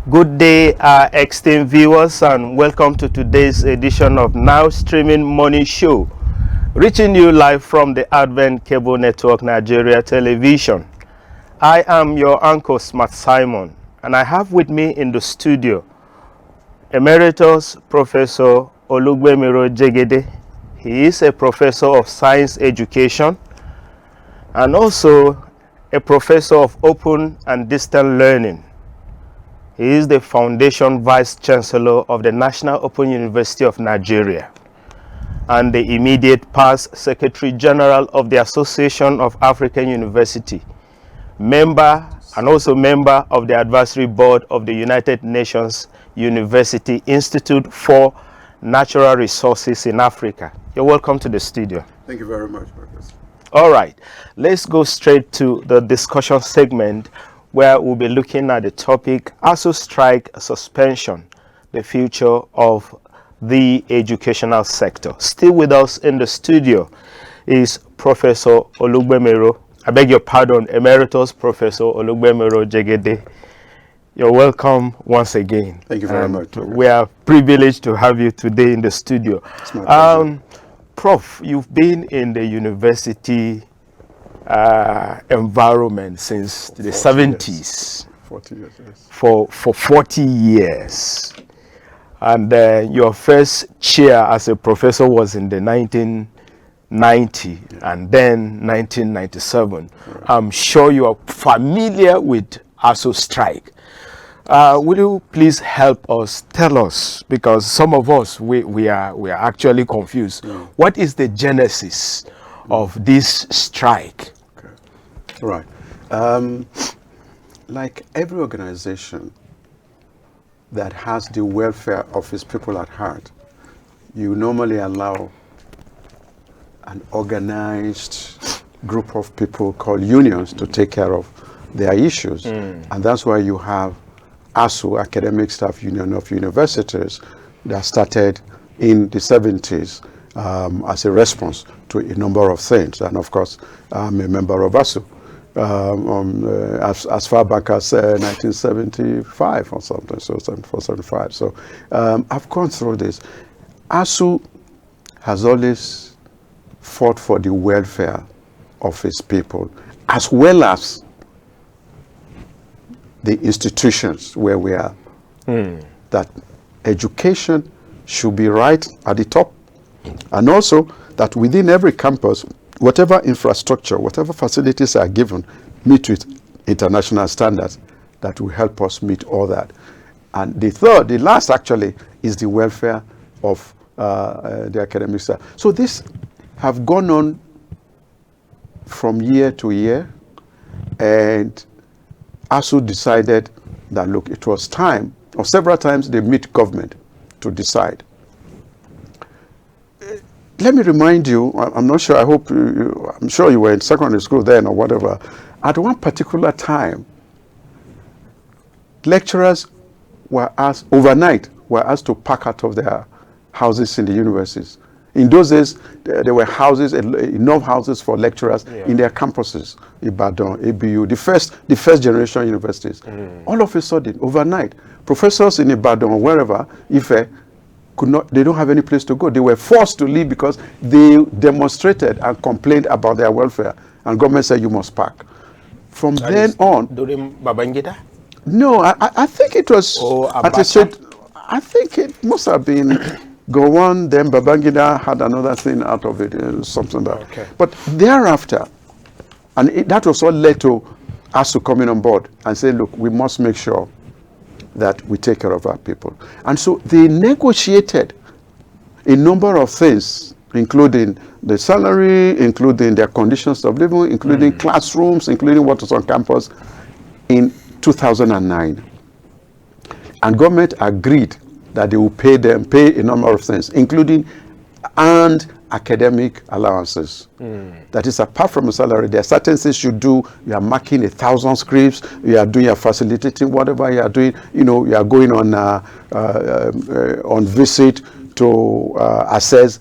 Good day, our esteemed viewers, and welcome to today's edition of Now Streaming Morning Show, reaching you live from the Advent Cable Network Nigeria Television. I am your uncle, Smart Simon, and I have with me in the studio Emeritus Professor Olugbemiro Jegede. He is a professor of science education and also a professor of open and distant learning. He is the Foundation Vice Chancellor of the National Open University of Nigeria and the immediate past Secretary General of the Association of African University, member and also member of the Advisory Board of the United Nations University Institute for Natural Resources in Africa. You're welcome to the studio. Thank you very much, Professor. All right, let's go straight to the discussion segment where we'll be looking at the topic ASU strike suspension, the future of the educational sector. Still with us in the studio is Professor Olugbemiro, I beg your pardon, Emeritus Professor Olugbemiro Jegede. You're welcome once again. Thank you very much. We are privileged to have you today in the studio. It's my pleasure. Prof, you've been in the university environment since the 70s. 40 years, yes. For 40 years. And your first chair as a professor was in the 1990 and then 1997. Right. I'm sure you are familiar with ASU strike. Will you please help us, tell us, because some of us, we are actually confused. Mm. What is the genesis of this strike? Okay. Right. Like every organization that has the welfare of its people at heart, you normally allow an organized group of people called unions to take care of their issues. Mm. And that's why you have ASU, Academic Staff Union of Universities, that started in the 70s as a response to a number of things. And of course, I'm a member of ASU as far back as 1975 or something, so 74, 75. So I've gone through this. ASU has always fought for the welfare of its people, as well as the institutions where we are, that education should be right at the top, and also that within every campus, whatever infrastructure, whatever facilities are given, meet with international standards that will help us meet all that. And the last actually, is the welfare of the academic staff. So this have gone on from year to year, and ASU decided that, look, it was time, or several times they meet government to decide. Let me remind you, I'm not sure, I'm sure you were in secondary school then or whatever. At one particular time, lecturers were asked, overnight, were asked to pack out of their houses in the universities. In those days, there were houses, enough houses for lecturers in their campuses, Ibadan, ABU, the first generation universities. All of a sudden, overnight, professors in Ibadan or wherever, Ife, they don't have any place to go. They were forced to leave because they demonstrated and complained about their welfare, and government said, you must pack. From then on... During Babangida? No, I think it was... I think it must have been... Gowon, then Babangida had another thing out of it, something like that. Okay. But thereafter, and that was what led to ASU coming on board and saying, look, we must make sure that we take care of our people. And so they negotiated a number of things, including the salary, including their conditions of living, including classrooms, including what was on campus in 2009. And government agreed that they will pay a number of things, including and academic allowances. That is, apart from a salary, there are certain things you do. You are marking 1,000 scripts, you are doing your facilitating, whatever you are doing, you are going on visit to assess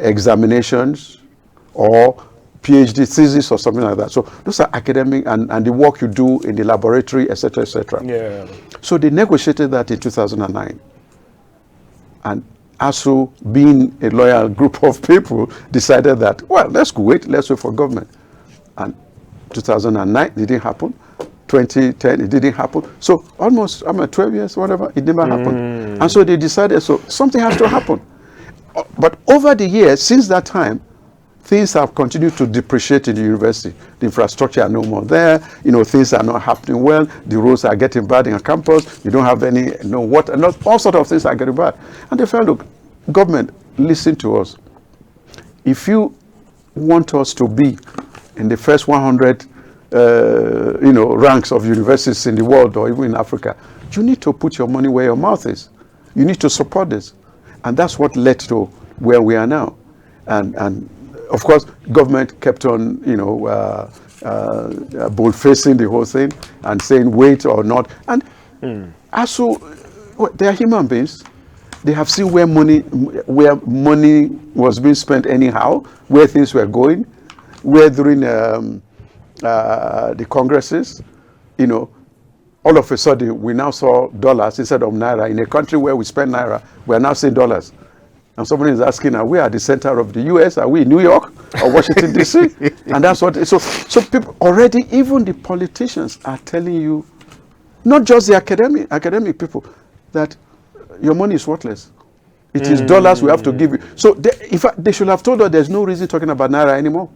examinations or PhD thesis or something like that. So those are academic and the work you do in the laboratory, etc., etc. Yeah. So they negotiated that in 2009. And ASU, being a loyal group of people, decided that, well, let's wait for government. And 2009, it didn't happen. 2010, it didn't happen. So almost, 12 years, whatever, it never happened. And so they decided, so something has to happen. But over the years, since that time, things have continued to depreciate in the university. The infrastructure are no more there. Things are not happening well. The roads are getting bad in a campus. You don't have any, water. All sorts of things are getting bad. And they felt, look, government, listen to us. If you want us to be in the first 100, ranks of universities in the world or even in Africa, you need to put your money where your mouth is. You need to support this. And that's what led to where we are now. And of course, government kept on, bold-facing the whole thing and saying wait or not. And also, they are human beings. They have seen where money was being spent anyhow, where things were going, where during the congresses, all of a sudden we now saw dollars instead of naira. In a country where we spend naira, we are now seeing dollars. And somebody is asking, are we at the center of the U.S.? Are we in New York or Washington, D.C.? And that's what, so people already, even the politicians are telling you, not just the academic people, that your money is worthless. It is dollars we have to give you. So they should have told us there's no reason talking about naira anymore.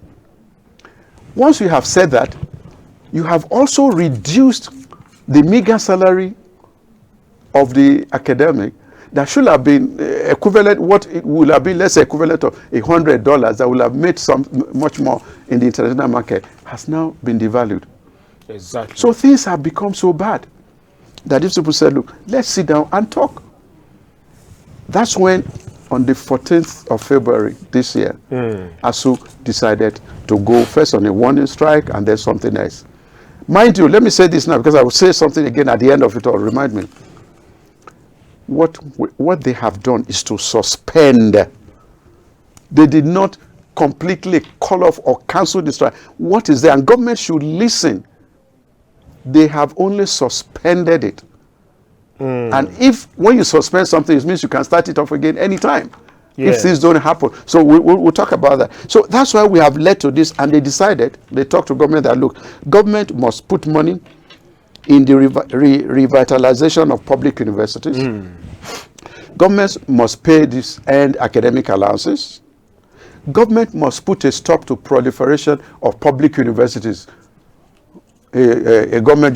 Once you have said that, you have also reduced the meager salary of the academic that should have been equivalent, what it would have been, let's say equivalent of $100 that would have made much more in the international market, has now been devalued. Exactly. So things have become so bad that these people said, look, let's sit down and talk. That's when, on the 14th of February this year, ASU decided to go first on a warning strike and then something else. Mind you, let me say this now because I will say something again at the end of it all. Remind me. What they have done is to suspend. They did not completely call off or cancel the strike. What is there? And government should listen. They have only suspended it. And when you suspend something, it means you can start it off again anytime. If things don't happen. So we'll talk about that. So that's why we have led to this. And they talked to government that, look, government must put money in the revitalization of public universities. Governments must pay these end academic allowances. Government must put a stop to proliferation of public universities. A government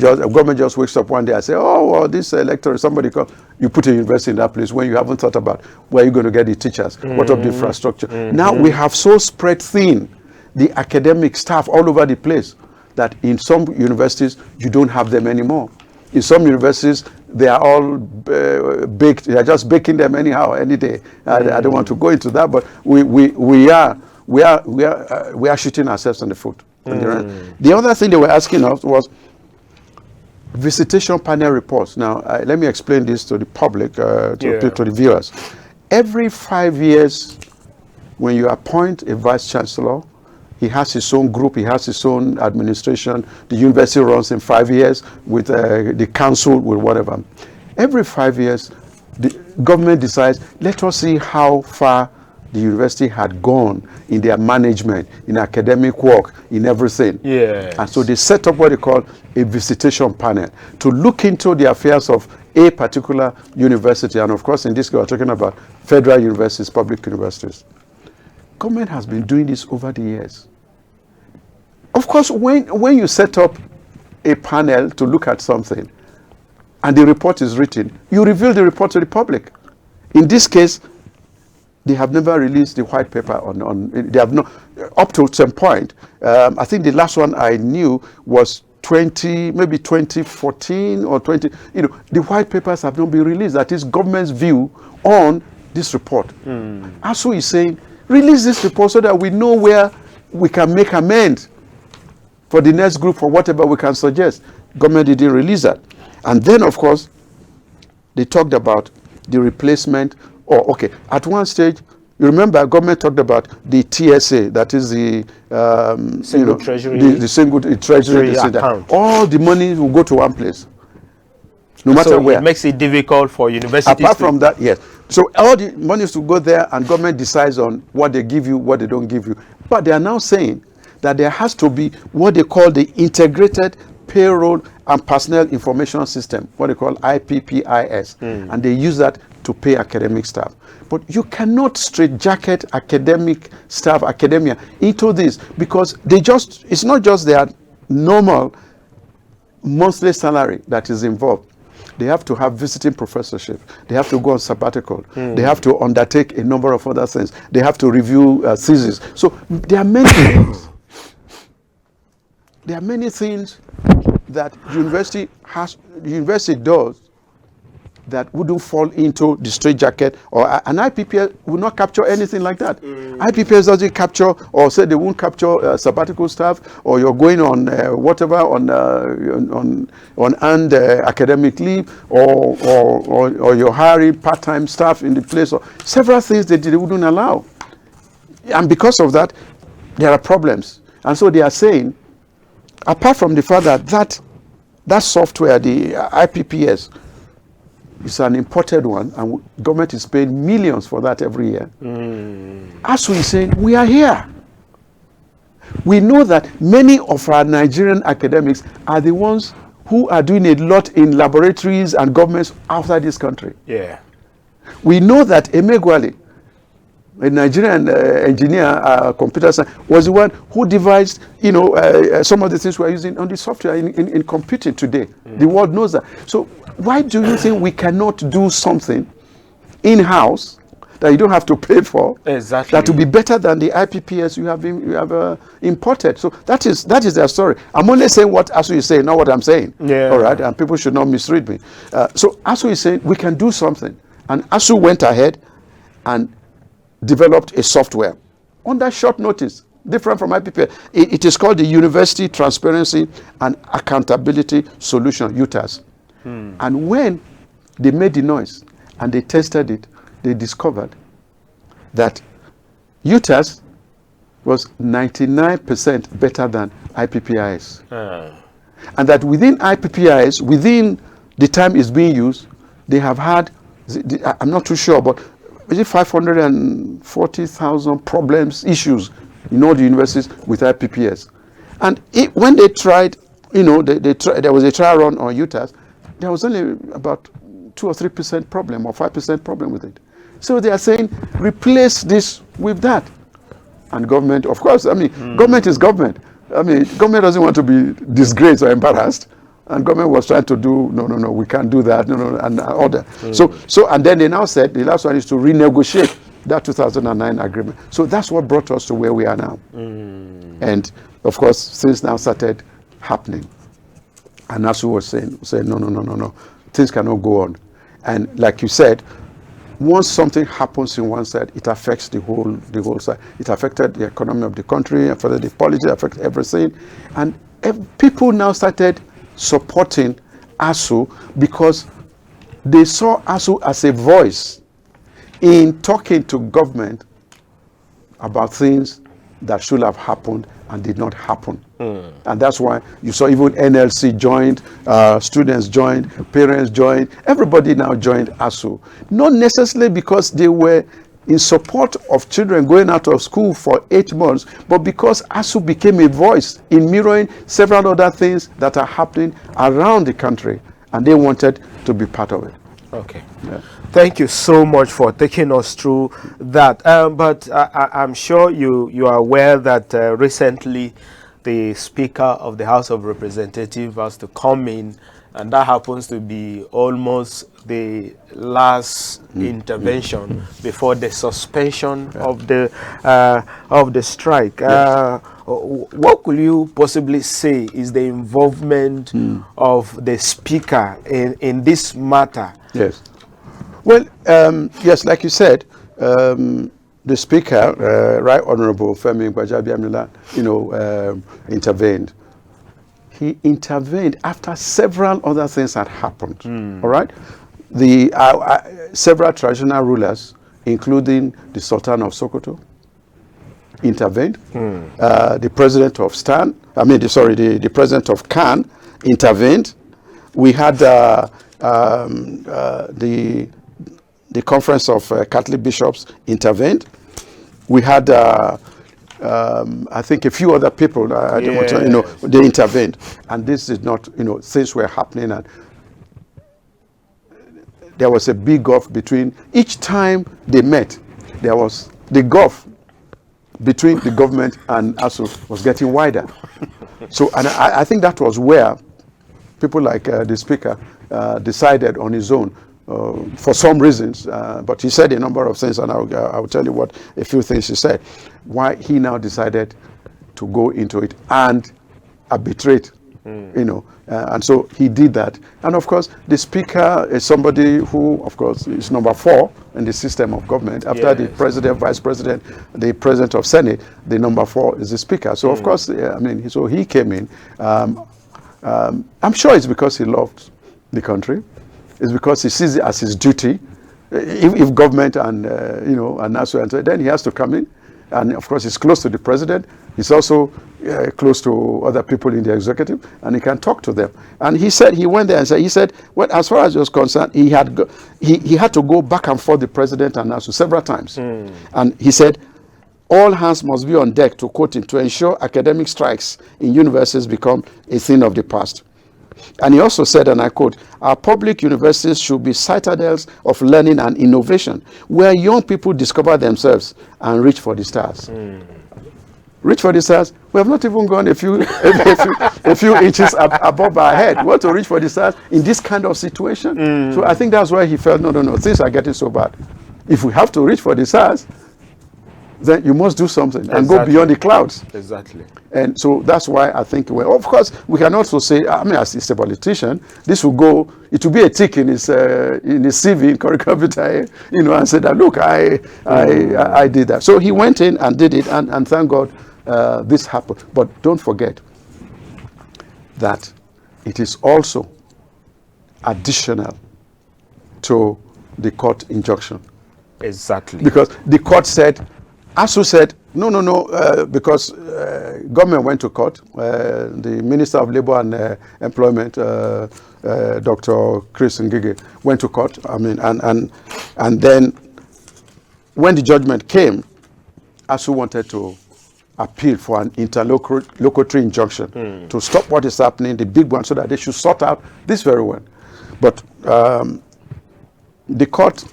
just wakes up one day and say, oh, well, this lecturer, somebody come, you put a university in that place when you haven't thought about where you're going to get the teachers, what of the infrastructure. Now we have so spread thin the academic staff all over the place that in some universities you don't have them anymore. In some universities they are all baked. They are just baking them anyhow any day. I don't want to go into that, but we are shooting ourselves in the foot. The other thing they were asking us was visitation panel reports. Now let me explain this to the public, to the viewers. Every 5 years, when you appoint a vice chancellor, he has his own group, he has his own administration. The university runs in 5 years with the council, with whatever. Every 5 years, the government decides, let us see how far the university had gone in their management, in academic work, in everything. And so they set up what they call a visitation panel to look into the affairs of a particular university. And of course, in this case, we're talking about federal universities, public universities. Government has been doing this over the years. Of course, when you set up a panel to look at something and the report is written, you reveal the report to the public. In this case, they have never released the white paper they have no, up to some point. I think the last one I knew was maybe 2014 or 20, the white papers have not been released. That is government's view on this report. ASU is saying, release this report so that we know where we can make amends for the next group, for whatever we can suggest. Government didn't release that. And then, of course, they talked about the replacement. At one stage, You remember, government talked about the TSA, that is the single treasury, the single treasury account. All the money will go to one place, no matter where. It makes it difficult for universities. Apart from that, yes. So all the money is to go there, and government decides on what they give you, what they don't give you. But they are now saying that there has to be what they call the Integrated Payroll and Personnel Information System, what they call IPPIS, and they use that to pay academic staff. But you cannot straitjacket academic staff, academia, into this, because it's not just their normal monthly salary that is involved. They have to have visiting professorship. They have to go on sabbatical. They have to undertake a number of other things. They have to review theses. So there are many things. There are many things that university does that wouldn't fall into the straitjacket, or an IPPS will not capture anything like that. IPPS doesn't capture, or say they won't capture sabbatical staff, or you're going on whatever on earned academic leave, or you're hiring part-time staff in the place, or several things that they wouldn't allow. And because of that, there are problems. And so they are saying, apart from the fact that that software, the IPPS, is an imported one, and government is paying millions for that every year. As we say, we are here. We know that many of our Nigerian academics are the ones who are doing a lot in laboratories and governments outside this country. Yeah. We know that Emegwali, a Nigerian engineer, computer science, was the one who devised, some of the things we're using on the software in computing today. The world knows that. So why do you think we cannot do something in-house that you don't have to pay for? Exactly. That will be better than the IPPS you have imported. So that is their story. I'm only saying what ASU is saying, not what I'm saying. Yeah. All right, and people should not misread me. So ASU is saying we can do something, and ASU went ahead and developed a software under short notice, different from IPPS. It is called the University Transparency and Accountability Solution, UTAS. And when they made the noise and they tested it, they discovered that UTAS was 99% better than IPPIS. And that within IPPIS, within the time it's being used, they have had, I'm not too sure, but is it 540,000 problems, issues in all the universities with IPPS? And when they tried, there was a trial run on UTAS, there was only about 2 or 3% problem or 5% problem with it. So they are saying, replace this with that. And government, of course, government is government. Government doesn't want to be disgraced or embarrassed. And government was trying to do, no, we can't do that, and order. So, and then they now said, the last one is to renegotiate that 2009 agreement. So that's what brought us to where we are now. And of course, things now started happening. And ASU was saying, no, things cannot go on. And like you said, once something happens in one side, it affects the whole side. It affected the economy of the country, affected the policy, affected everything. And people now started supporting ASU because they saw ASU as a voice in talking to government about things that should have happened and did not happen. And that's why you saw even NLC joined, students joined, parents joined, everybody now joined ASU. Not necessarily because they were in support of children going out of school for 8 months, but because ASU became a voice in mirroring several other things that are happening around the country, and they wanted to be part of it. Okay. Yeah. Thank you so much for taking us through that. But I'm sure you are aware that recently the Speaker of the House of Representatives has to come in, and that happens to be almost the last intervention before the suspension of the strike. What could you possibly say is the involvement of the Speaker in this matter? Yes. Well, yes, like you said, the Speaker, Right Honorable Femi Gbajabiamila, intervened. He intervened after several other things had happened. All right, the several traditional rulers including the Sultan of Sokoto, intervened. The president of the president of Khan intervened. We had the Conference of Catholic Bishops intervened. We had, I think, a few other people. I don't want to, they intervened, and this is not, things were happening, and there was a big gulf between each time they met. There was the gulf between the government and ASU was getting wider. So, and I think that was where people like the speaker decided on his own for some reasons, but he said a number of things, and I'll tell you a few things he said, why he now decided to go into it and arbitrate, and so he did that. And of course, the speaker is somebody who, of course, is number 4 in the system of government. After the president, vice president, the president of Senate, the number 4 is the speaker. So of course, so he came in. I'm sure it's because he loved the country. It's because he sees it as his duty. If government and and ASU, and so then he has to come in. And of course, he's close to the president. He's also close to other people in the executive, and he can talk to them. And he said, he went there and said, well, as far as he was concerned, he had to go back and forth the president and ASU several times. And he said, all hands must be on deck, to quote him, to ensure academic strikes in universities become a thing of the past. And he also said, and I quote, our public universities should be citadels of learning and innovation, where young people discover themselves and reach for the stars. Reach for the stars? We have not even gone a few inches above our head. We want to reach for the stars in this kind of situation. So I think that's why he felt, no, things are getting so bad. If we have to reach for the stars, then you must do something and go beyond the clouds. Exactly. And so that's why I think, well, of course, we can also say, as a politician, this will go, it will be a tick in his CV, in curriculum vitae, and say that, look, I did that. So he went in and did it, and thank God this happened. But don't forget that it is also additional to the court injunction. Exactly. Because the court said, ASU said, no, because government went to court. The Minister of Labor and Employment, Dr. Chris Ngige, went to court. And then when the judgment came, ASU wanted to appeal for an interlocutory injunction to stop what is happening, the big one, so that they should sort out this very well. But the court,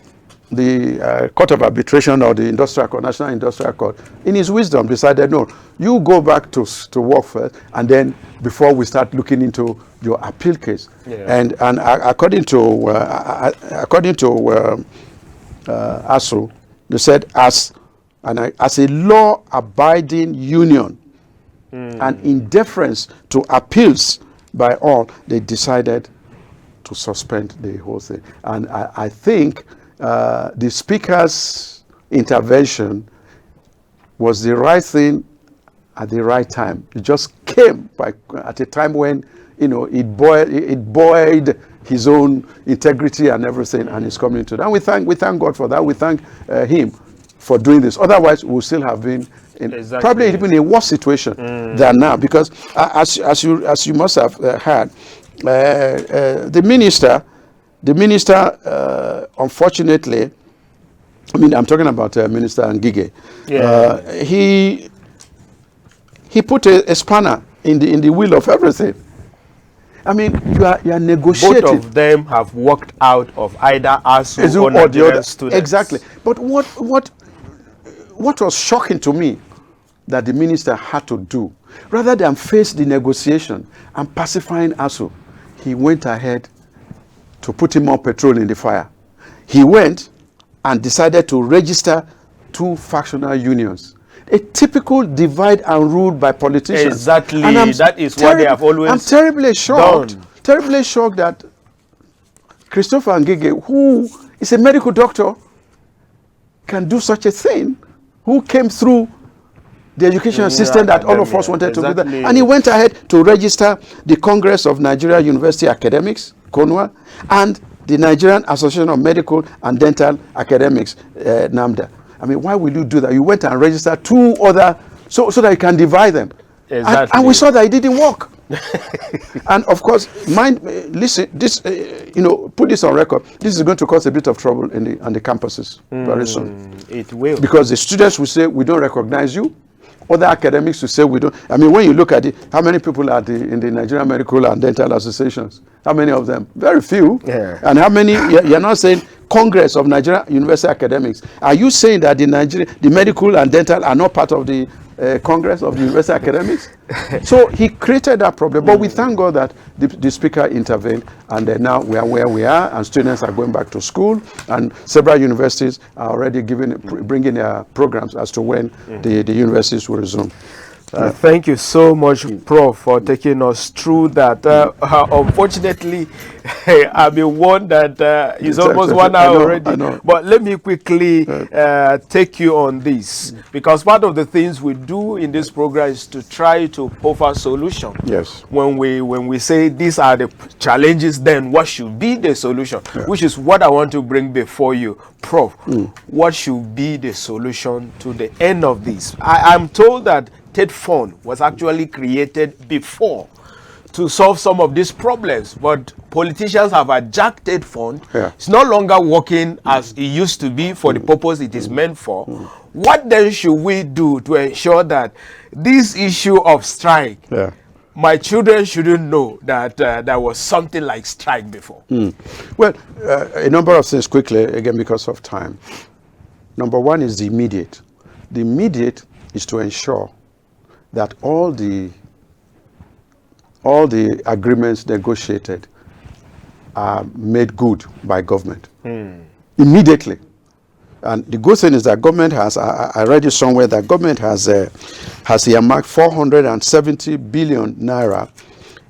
the Court of Arbitration, or the National Industrial Court, in his wisdom decided, no, you go back to work first, and then before we start looking into your appeal case. And according to ASU, they said, as a law-abiding union and in deference to appeals by all, they decided to suspend the whole thing. And I think the speaker's intervention was the right thing at the right time. It just came at a time when it buoyed his own integrity and everything, and it's coming to that. And we thank God for that. We thank him for doing this. Otherwise, we still have been in probably even a worse situation than now, because as you must have heard, the minister, unfortunately, I'm talking about Minister Ngige. He put a spanner in the wheel of everything. You are negotiating. Both of them have walked out of either ASU or the other students. Exactly. But what was shocking to me that the minister had to do, rather than face the negotiation and pacifying ASU, he went ahead to put him more petrol in the fire. He went and decided to register 2 factional unions. A typical divide and rule by politicians. Exactly. That is what they have always I'm terribly shocked that Christopher Ngige, who is a medical doctor, can do such a thing, who came through the education system that all of us wanted to do that. And he went ahead to register the Congress of Nigeria University Academics, CONUA, and the Nigerian Association of Medical and Dental Academics, NAMDA. I mean, why will you do that? You went and registered 2 other, so that you can divide them. Exactly. And we saw that it didn't work. And of course, listen, this, put this on record. This is going to cause a bit of trouble on the campuses very soon. It will. Because the students will say, we don't recognize you. Other academics will say, we don't. I mean, when you look at it, how many people are in the Nigerian Medical and Dental Associations? How many of them? Very few. Yeah. And how many, you're not saying Congress of Nigerian University Academics. Are you saying that the medical and dental are not part of the Congress of the University Academics? So he created that problem. But we thank God that the speaker intervened, and now we are where we are, and students are going back to school, and several universities are already bringing their programs as to when the universities will resume. Thank you so much, Prof, for taking us through that. Unfortunately, I've been warned that it's almost 1 hour already. But let me quickly take you on this, because part of the things we do in this program is to try to offer solutions. Yes. When we say these are the challenges, then what should be the solution? Which is what I want to bring before you, Prof. What should be the solution to the end of this? I'm told that TED Fund was actually created before to solve some of these problems, but politicians have hijacked TED Fund. It's no longer working as it used to be for the purpose it is meant for. What then should we do to ensure that this issue of strike, my children shouldn't know that there was something like strike before? Well, a number of things quickly, again, because of time. Number one is the immediate. The immediate is to ensure that all the agreements negotiated are made good by government immediately. And the good thing is that government has, I read it somewhere, that government has earmarked 470 billion naira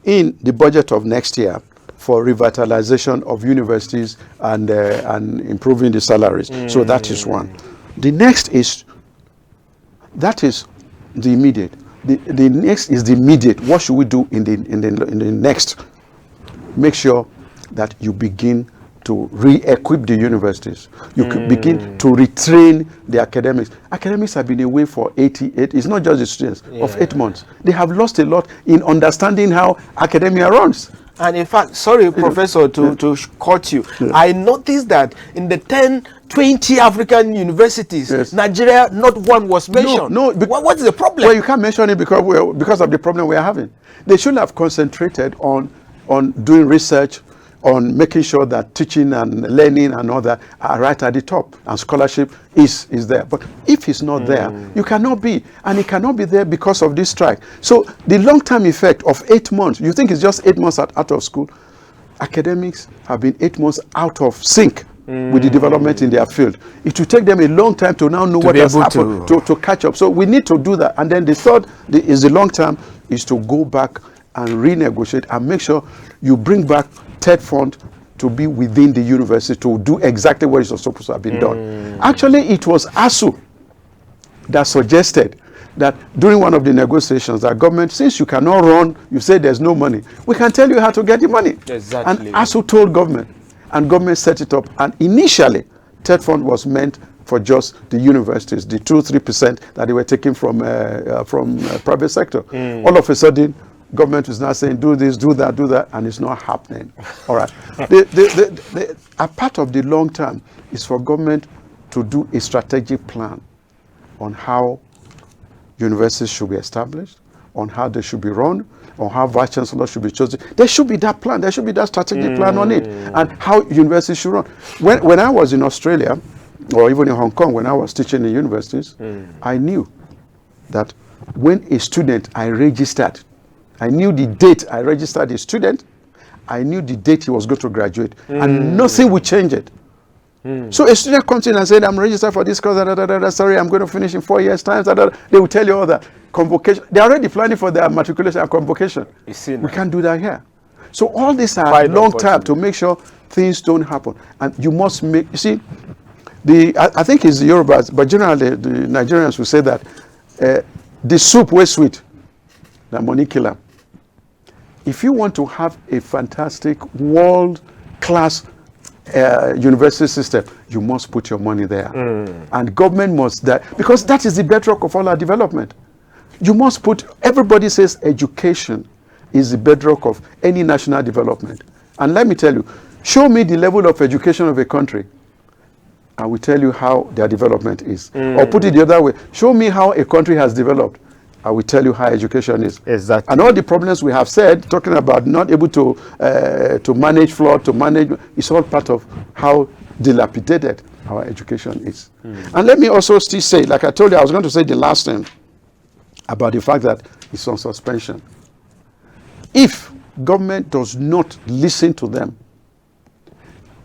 in the budget of next year for revitalization of universities and improving the salaries. So that is one. The next is, that is the immediate. The next is the immediate. What should we do in the next? Make sure that you begin to re-equip the universities. You could begin to retrain the academics. Academics have been away for 88, it's not just the students, of 8 months. They have lost a lot in understanding how academia runs. And in fact, sorry, Professor, to cut you. I noticed that in the 20 African universities, Nigeria, not one was mentioned. No, what's the problem? Well, you can't mention it because of the problem we are having. They should have concentrated on doing research, on making sure that teaching and learning and all that are right at the top, and scholarship is there. But if it's not there, you cannot be, and it cannot be there because of this strike. So the long-term effect of 8 months, you think it's just 8 months out of school? Academics have been 8 months out of sync with the development in their field. It will take them a long time to now know what has happened, to catch up. So we need to do that. And then the third is the long term, is to go back and renegotiate and make sure you bring back TED Fund to be within the university to do exactly what is supposed to have been done. Actually, it was ASU that suggested that during one of the negotiations, that government, since you cannot run, you say there's no money, we can tell you how to get the money. Exactly. And ASU told government, and government set it up. And initially, TED Fund was meant for just the universities, the 2-3% that they were taking from private sector. All of a sudden, government is now saying, do this, do that, and it's not happening. All right. A part of the long term is for government to do a strategic plan on how universities should be established, on how they should be run, on how vice chancellor should be chosen. There should be that plan. There should be that strategic plan on it, and how universities should run. When I was in Australia, or even in Hong Kong, when I was teaching in universities, I knew that when a student I registered, I knew the date I registered a student, I knew the date he was going to graduate, and nothing would change it. So a student comes in and says, I'm registered for this course, sorry, I'm going to finish in 4 years' time. They will tell you all that. Convocation. They're already planning for their matriculation and convocation. We can't do that here. So all these are long term to make sure things don't happen. And you must make, you see, I think it's the Yorubas, but generally the Nigerians will say that the soup was sweet, the money killer. If you want to have a fantastic world-class university system, you must put your money there. And government must, because that is the bedrock of all our development. You must put, everybody says education is the bedrock of any national development. And let me tell you, show me the level of education of a country, I will tell you how their development is. Or put it the other way, show me how a country has developed, I will tell you how education is. Exactly. And all the problems we have said, talking about not able to manage flood, to manage, it's all part of how dilapidated our education is. And let me also still say, like I told you, I was going to say the last thing about the fact that it's on suspension. If government does not listen to them,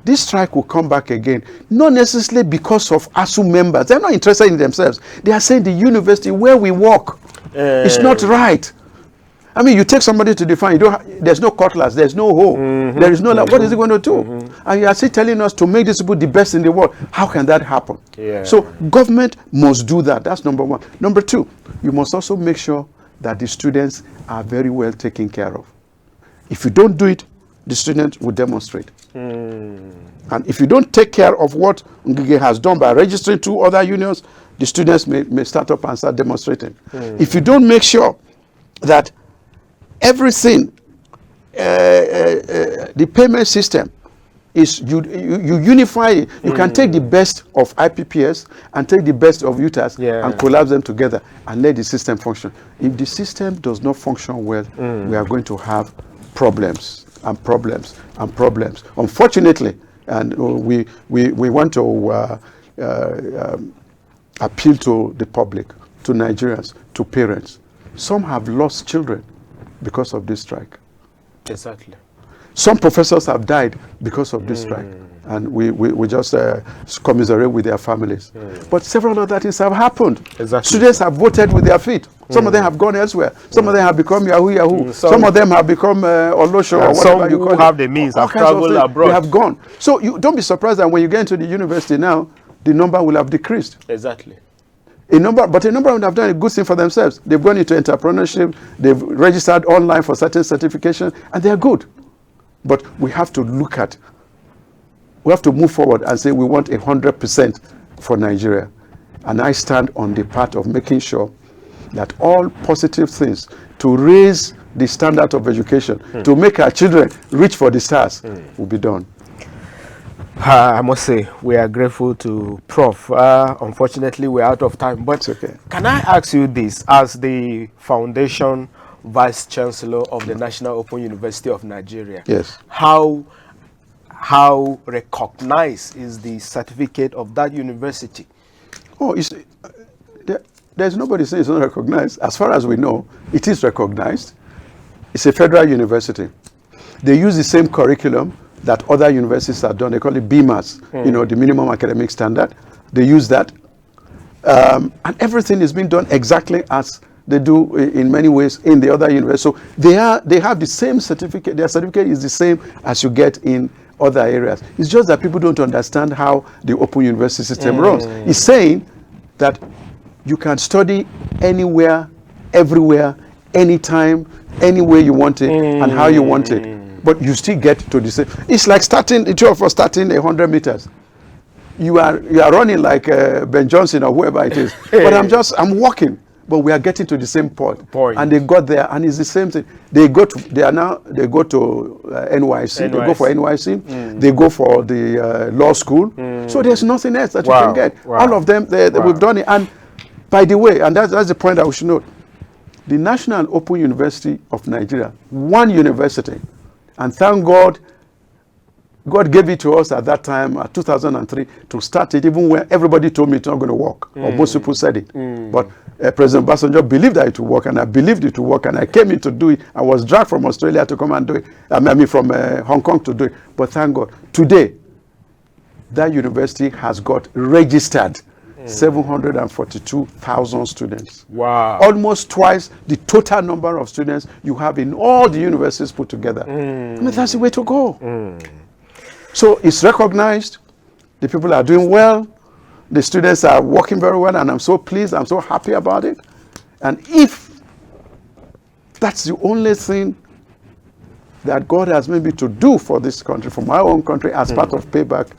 this strike will come back again, not necessarily because of ASU members. They're not interested in themselves. They are saying the university where we work, it's not right. I mean, you take somebody to define, there's no cutlass, there's no hoe, there is no, what is he going to do? And you are still telling us to make these people the best in the world. How can that happen? So government must do that. That's number one. Number two, you must also make sure that the students are very well taken care of. If you don't do it, the students will demonstrate. And if you don't take care of what Ngige has done by registering 2 other unions, the students may start up and start demonstrating. If you don't make sure that everything, the payment system is, you unify it. You can take the best of IPPS and take the best of UTAS and collapse them together and let the system function. If the system does not function well, we are going to have problems and problems and problems. Unfortunately, and we want to appeal to the public, to Nigerians, to parents. Some have lost children because of this strike. Exactly. Some professors have died because of this strike. And we just commiserate with their families. But several other things have happened. Exactly. Students have voted with their feet. Some of them have gone elsewhere. Some of them have become Yahoo. Some of them have become Olosho or whatever you call it. Some who have the means have traveled abroad. They have gone. So you don't be surprised that when you get into the university now, the number will have decreased. Exactly. But a number would have done a good thing for themselves. They've gone into entrepreneurship. They've registered online for certain certification, and they are good. But we have to look at, we have to move forward and say we want 100% for Nigeria. And I stand on the part of making sure that all positive things to raise the standard of education, to make our children reach for the stars, will be done. I must say, we are grateful to Prof. Unfortunately, we're out of time. But can I ask you this, as the Foundation Vice Chancellor of the National Open University of Nigeria? Yes. How recognized is the certificate of that university? Oh, there's nobody saying it's not recognized. As far as we know, it is recognized. It's a federal university. They use the same curriculum that other universities have done. They call it BMAS, the minimum academic standard. They use that. And everything is being done exactly as they do in many ways in the other universities. So they have the same certificate. Their certificate is the same as you get in other areas. It's just that people don't understand how the Open University system runs. It's saying that you can study anywhere, everywhere, anytime, any way you want it, and how you want it. But you still get to the same. It's like the two of us starting 100 meters. You are running like Ben Johnson or whoever it is. But I'm walking. But we are getting to the same point. And they got there, and it's the same thing. They go to NYC. They go for NYC. They go for the law school. So there's nothing else that you can get. All of them, we've done it. And by the way, and that's the point I should note, the National Open University of Nigeria, one university, and thank God, God gave it to us at that time, 2003, to start it, even when everybody told me it's not going to work, or most people said it. But President Obasanjo believed that it would work, and I believed it would work, and I came in to do it. I was dragged from Australia to come and do it. I mean, from Hong Kong to do it. But thank God, today, that university has got registered 742,000 students. Wow. Almost twice the total number of students you have in all the universities put together. I mean, that's the way to go. So it's recognized. The people are doing well. The students are working very well, and I'm so pleased. I'm so happy about it. And if that's the only thing that God has made me to do for this country, for my own country, as part of payback,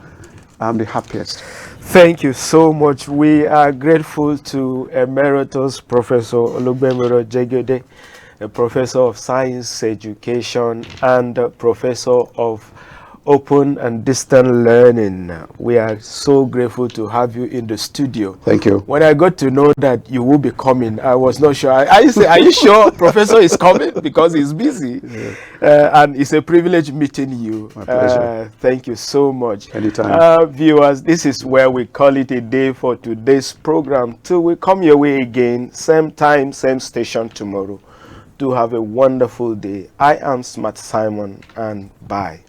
I'm the happiest. Thank you so much. We are grateful to Emeritus Professor Olugbemiro Jegede, a Professor of Science Education and a Professor of Open and Distant Learning. We are so grateful to have you in the studio. Thank you. When I got to know that you will be coming, I was not sure. I say, are you sure Professor is coming? Because he's busy. Yeah. And it's a privilege meeting you. My pleasure. Thank you so much. Anytime. Viewers, this is where we call it a day for today's program. Till we come your way again, same time, same station tomorrow. Do have a wonderful day. I am Smart Simon, and bye.